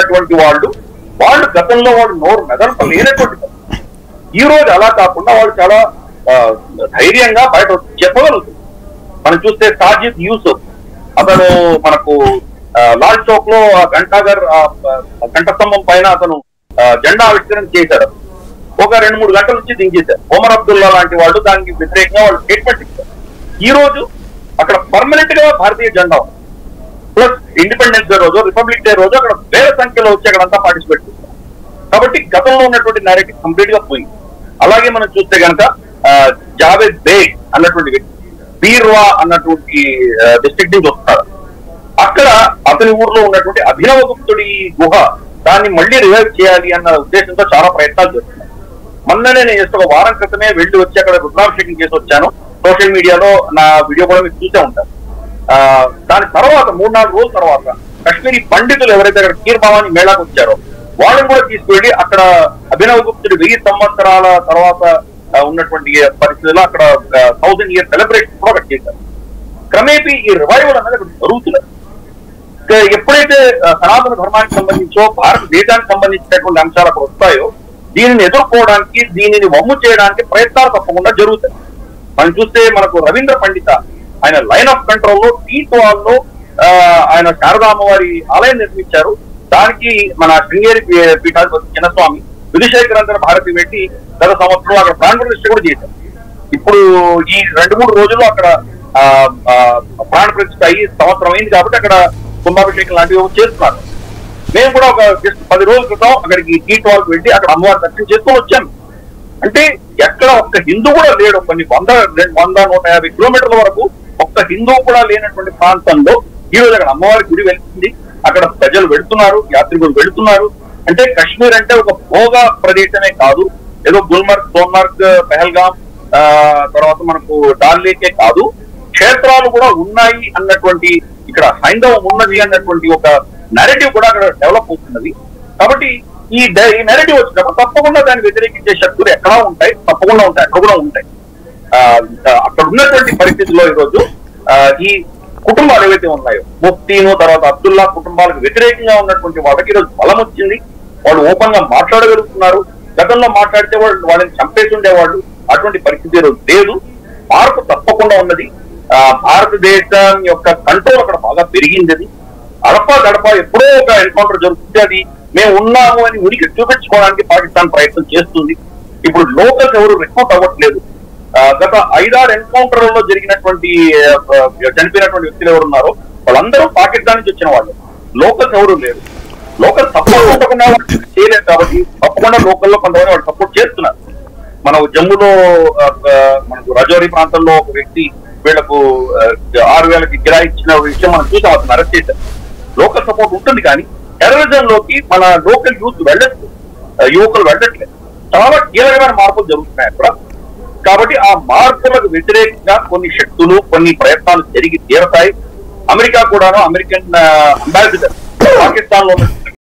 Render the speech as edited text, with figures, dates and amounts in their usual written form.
ఉన్నటువంటి వాళ్ళు గతంలో వాళ్ళు నోరు మెదలలేనటువంటి ఈ రోజు అలా కాకుండా వాళ్ళు చాలా ధైర్యంగా బయట చెప్పగలుగుతుంది. మనం చూస్తే సాజిద్ యూసుఫ్ అతను మనకు లాల్ చౌక్ లో ఘంటాఘర్ ఘంటస్తంభం పైన అతను జెండా ఆవిష్కరణ చేశారు. ఒక 2-3 గంటల నుంచి దించేశారు. ఒమర్ అబ్దుల్లా లాంటి వాళ్ళు దానికి వ్యతిరేకంగా వాళ్ళు స్టేట్మెంట్ ఇచ్చారు. ఈ రోజు అక్కడ పర్మనెంట్ గా భారతీయ జెండా ప్లస్ ఇండిపెండెన్స్ డే రోజు, రిపబ్లిక్ డే రోజు అక్కడ వేల సంఖ్యలో వచ్చి అక్కడంతా పార్టిసిపేట్ చేస్తారు. కాబట్టి గతంలో ఉన్నటువంటి నేరేటివ్ కంప్లీట్ గా పోయింది. అలాగే మనం చూస్తే కనుక జావేద్ బేగ్ అన్నటువంటి వ్యక్తి బీర్వా అన్నటువంటి డిస్ట్రిక్ట్ నుంచి వస్తారు. అక్కడ అతని ఊర్లో ఉన్నటువంటి అభినవ గుప్తుడి గుహ దాన్ని మళ్ళీ రివైవ్ చేయాలి అన్న ఉద్దేశంతో చాలా ప్రయత్నాలు చేస్తున్నారు. మొన్ననే నేను జస్ట్ ఒక వారం క్రితమే వెళ్ళి వచ్చి అక్కడ రుద్రాభిషేకం చేసి వచ్చాను. సోషల్ మీడియాలో నా వీడియో కూడా మీరు చూసే ఉంటారు. దాని తర్వాత 3-4 రోజుల తర్వాత కాశ్మీరీ పండితులు ఎవరైతే అక్కడ కీర్ భవానీ మేళాకు వచ్చారో వాళ్ళని కూడా తీసుకువెళ్ళి అక్కడ అభినవ గుప్తుడి 1000 సంవత్సరాల తర్వాత ఉన్నటువంటి పరిస్థితుల్లో అక్కడ 1000 year సెలబ్రేషన్ కూడా అక్కడ చేశారు. క్రమేపీ ఈ రివైవల్ అనేది అక్కడ జరుగుతున్నది. ఎప్పుడైతే సనాతన ధర్మానికి సంబంధించో భారతదేశానికి సంబంధించినటువంటి అంశాలు అక్కడ వస్తాయో దీనిని ఎదుర్కోవడానికి, దీనిని వమ్ము చేయడానికి ప్రయత్నాలు తప్పకుండా జరుగుతాయి. మనం చూస్తే మనకు రవీంద్ర పండిత ఆయన లైన్ ఆఫ్ కంట్రోల్ లో టీట్వాల్ లో ఆయన శారదామ్మవారి ఆలయం నిర్మించారు. దానికి మన శృంగేరి పీఠాధిపతి చిన్నస్వామి విధుశేఖరంతర భారతి పెట్టి గత సంవత్సరంలో అక్కడ ప్రాణ ప్రతిష్ఠ కూడా చేశారు. ఇప్పుడు ఈ 2-3 రోజుల్లో అక్కడ ప్రాణ ప్రతిష్ఠ అయ్యి సంవత్సరం అయింది కాబట్టి అక్కడ కుంభాభిషేకం లాంటివి చేస్తున్నారు. మేము కూడా ఒక జస్ట్ 10 రోజుల క్రితం అక్కడికి టీట్వాల్కి వెళ్ళి అక్కడ అమ్మవారి దర్శనం చేసుకొని వచ్చాము. అంటే ఎక్కడ ఒక్క హిందూ కూడా లేడు. కొన్ని 100-150 కిలోమీటర్ల వరకు ఒక్క హిందువు కూడా లేనటువంటి ప్రాంతంలో ఈ రోజు అక్కడ అమ్మవారి గుడి వెళ్తుంది. అక్కడ ప్రజలు వెళుతున్నారు, యాత్రికులు వెళుతున్నారు. అంటే కాశ్మీర్ అంటే ఒక భోగ ప్రదేశమే కాదు, ఏదో గుల్మర్గ్, సోన్మర్గ్, పెహల్గాం తర్వాత మనకు డాల్ లేకే కాదు, క్షేత్రాలు కూడా ఉన్నాయి అన్నటువంటి, ఇక్కడ హైందవం ఉన్నది అన్నటువంటి ఒక నెరేటివ్ కూడా అక్కడ డెవలప్ అవుతున్నది. కాబట్టి ఈ నెరేటివ్ వచ్చినప్పుడు తప్పకుండా దాన్ని వ్యతిరేకించే శక్తులు ఎక్కడా ఉంటాయి, తప్పకుండా ఉంటాయి, అక్కడ కూడా ఉంటాయి. అక్కడ ఉన్నటువంటి పరిస్థితుల్లో ఈరోజు ఈ కుటుంబాలు ఏవైతే ఉన్నాయో ముఫ్తీను తర్వాత అబ్దుల్లా కుటుంబాలకు వ్యతిరేకంగా ఉన్నటువంటి వాళ్ళకి ఈరోజు బలం వచ్చింది. వాళ్ళు ఓపెన్ గా మాట్లాడగలుగుతున్నారు. గతంలో మాట్లాడితే వాళ్ళని చంపేసి ఉండేవాళ్ళు. అటువంటి పరిస్థితి ఈరోజు లేదు. మార్పు తప్పకుండా ఉన్నది. భారతదేశం యొక్క కంట్రోల్ అక్కడ బాగా పెరిగింది. అది అడపా గడప ఎప్పుడో ఒక ఎన్కౌంటర్ జరుగుతుంది. అది మేము ఉన్నాము అని ఉనికి చూపించుకోవడానికి పాకిస్తాన్ ప్రయత్నం చేస్తుంది. ఇప్పుడు లోకల్స్ ఎవరు రిక్రూట్ అవ్వట్లేదు. గత 5-6 ఎన్కౌంటర్లలో జరిగినటువంటి చనిపోయినటువంటి వ్యక్తులు ఎవరు ఉన్నారో వాళ్ళందరూ పాకిస్తాన్ నుంచి వచ్చిన వాళ్ళు. లోకల్స్ ఎవరు లేరు. లోకల్ సపోర్ట్ ఉండకుండా చేయలేదు కాబట్టి తప్పకుండా లోకల్లో కొంతమంది వాళ్ళు సపోర్ట్ చేస్తున్నారు. మనం జమ్మూలో మనకు రజౌరి ప్రాంతంలో ఒక వ్యక్తి వీళ్లకు 6,000కి కిరాయి ఇచ్చిన విషయం మనం చూసాం. అతను అరెస్ట్ చేశారు. లోకల్ సపోర్ట్ ఉంటుంది కానీ టెర్రరిజం లోకి మన లోకల్ యూత్ వెళ్ళట్లేదు, యువకులు వెళ్ళట్లేదు. చాలా కీలకమైన మార్పులు జరుగుతున్నాయి అక్కడ. కాబట్టి ఆ మార్పులకు వ్యతిరేకంగా కొన్ని శక్తులు, కొన్ని ప్రయత్నాలు జరిగి తీరతాయి. అమెరికా కూడాను, అమెరికన్ అంబాసిడర్ పాకిస్తాన్ లో